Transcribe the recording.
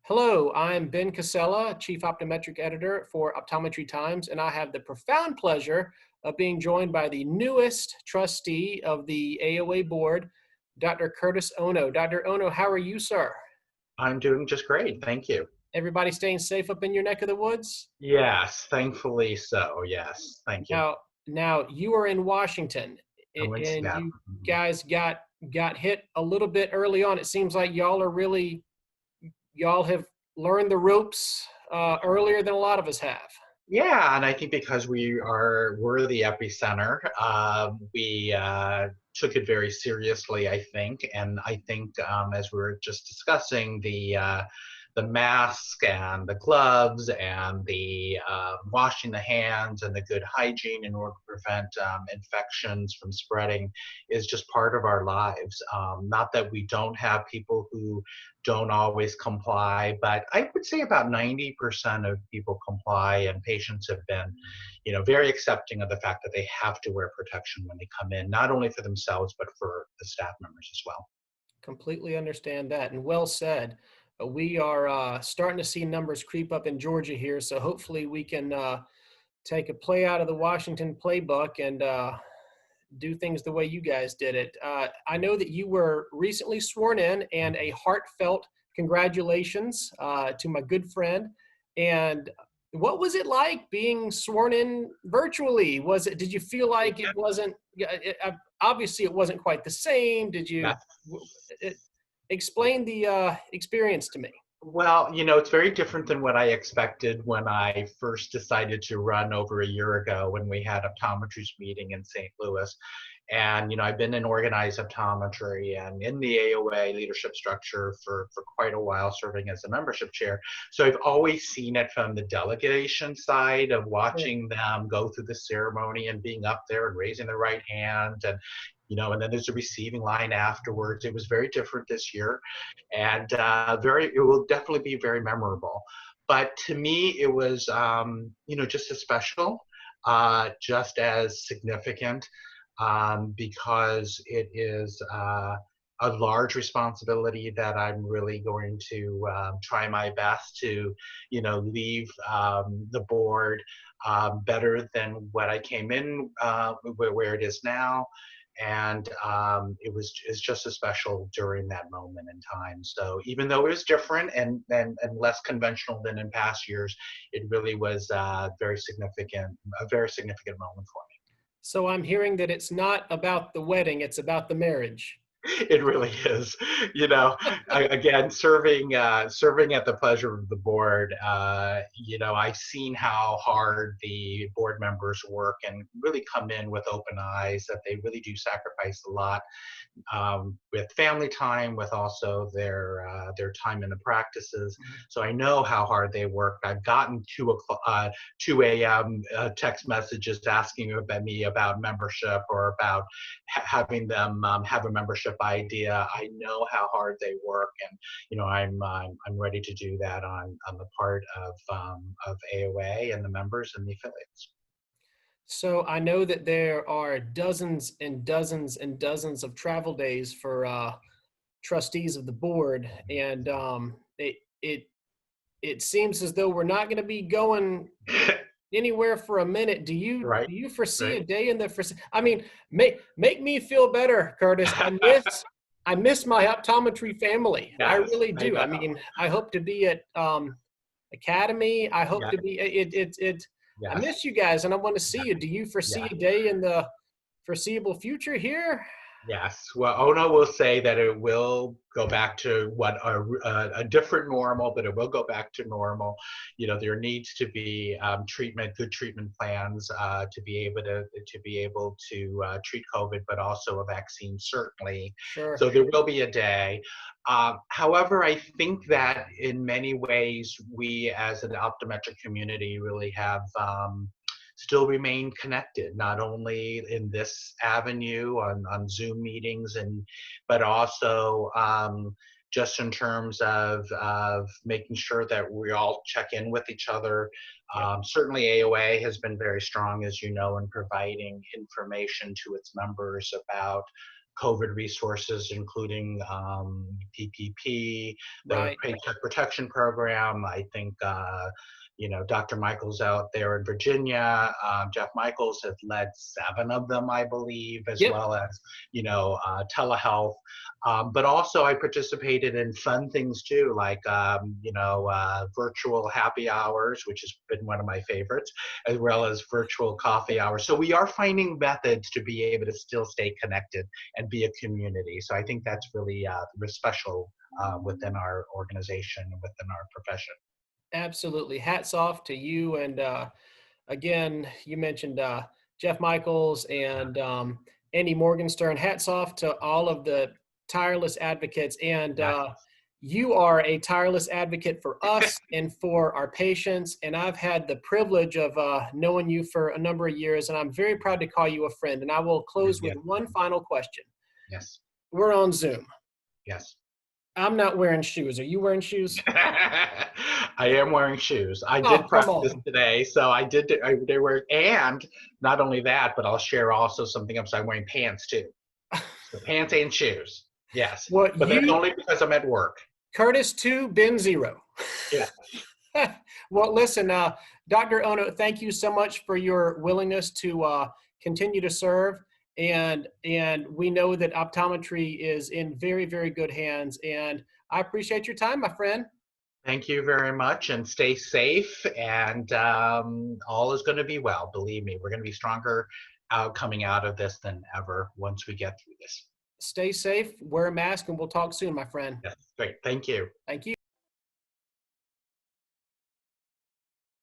Hello, I'm Ben Casella, Chief Optometric Editor for Optometry Times, and I have the profound pleasure of being joined by the newest trustee of the AOA board, Dr. Curtis Ono. Dr. Ono, how are you, sir? I'm doing just great, thank you. Everybody staying safe up in your neck of the woods? Yes, thankfully so, yes, thank you. Now you are in Washington, I'm in and Seattle. you guys got hit a little bit early on. It seems like y'all have learned the ropes earlier than a lot of us have. Yeah, and I think because we're the epicenter, we took it very seriously, I think. And I think, as we were just discussing, the mask and the gloves and the washing the hands and the good hygiene in order to prevent infections from spreading is just part of our lives. Not that we don't have people who don't always comply, but I would say about 90% of people comply, and patients have been, very accepting of the fact that they have to wear protection when they come in, not only for themselves, but for the staff members as well. Completely understand that, and well said. We are starting to see numbers creep up in Georgia here, so hopefully we can take a play out of the Washington playbook and do things the way you guys did it. I know that you were recently sworn in, and a heartfelt congratulations to my good friend. And what was it like being sworn in virtually? Did you feel like it wasn't, obviously it wasn't quite the same. Did you Yeah. explain the experience to me? Well, it's very different than what I expected when I first decided to run over a year ago when we had optometry's meeting in St. Louis. And, I've been in organized optometry and in the AOA leadership structure for quite a while, serving as a membership chair. So I've always seen it from the delegation side of watching them go through the ceremony and being up there and raising the right hand. And then there's a receiving line afterwards. It was very different this year, and it will definitely be very memorable. But to me, it was, just as special, just as significant, because it is a large responsibility that I'm really going to try my best to, leave the board better than what I came in, where it is now. And it's just as special during that moment in time. So even though it was different and less conventional than in past years, it really was a very significant moment for me. So I'm hearing that it's not about the wedding, it's about the marriage. It really is. Again, serving at the pleasure of the board. I've seen how hard the board members work and really come in with open eyes. That they really do sacrifice a lot with family time, with also their time in the practices. So I know how hard they work. I've gotten 2 a.m. Text messages asking me about membership or about having them have a membership idea. I know how hard they work, and I'm ready to do that on the part of AOA and the members and the affiliates. So I know that there are dozens and dozens and dozens of travel days for trustees of the board, and it seems as though we're not going to be going anywhere for a minute. Right, Do you foresee right. a day in the? I mean, make me feel better, Curtis. I miss my optometry family. I Yes, really I do. I know. mean, I hope to be at Academy. I hope Yeah, to be it. I yes, miss you guys, and I want to see yeah, you. Do you foresee yeah. a day in the foreseeable future here? Yes. Well, Ono will say that it will go back to what a different normal, but it will go back to normal. There needs to be good treatment plans to treat COVID, but also a vaccine certainly. Sure. So there will be a day. However, I think that in many ways we, as an optometric community, really have. Still remain connected, not only in this avenue on Zoom meetings, but also just in terms of making sure that we all check in with each other. Yep. Certainly AOA has been very strong, as you know, in providing information to its members about COVID resources, including PPP, the Right. Paycheck Protection Program. I think, Dr. Michaels out there in Virginia, Jeff Michaels has led 7 of them, I believe, as Yep. well as, telehealth. But also I participated in fun things too, like, virtual happy hours, which has been one of my favorites, as well as virtual coffee hours. So we are finding methods to be able to still stay connected and be a community. So I think that's really special within our organization, within our profession. Absolutely. Hats off to you. And again, you mentioned Jeff Michaels and Andy Morgenstern. Hats off to all of the tireless advocates. And Yeah. you are a tireless advocate for us and for our patients. And I've had the privilege of knowing you for a number of years, and I'm very proud to call you a friend. And I will close with Yes. one final question. Yes. We're on Zoom. Yes. I'm not wearing shoes. Are you wearing shoes? I am wearing shoes. I Oh, did come practice on. today, so they were, and not only that, but I'll share also something else. I'm wearing pants too. So pants and shoes. Yes, Well, but that's you, only because I'm at work. Curtis 2, Ben 0. Yeah. Well, listen, Dr. Ono, thank you so much for your willingness to continue to serve. And we know that optometry is in very, very good hands. And I appreciate your time, my friend. Thank you very much, and stay safe. And all is going to be well. Believe me, we're going to be stronger coming out of this than ever once we get through this. Stay safe, wear a mask, and we'll talk soon, my friend. Yes, great. Thank you. Thank you.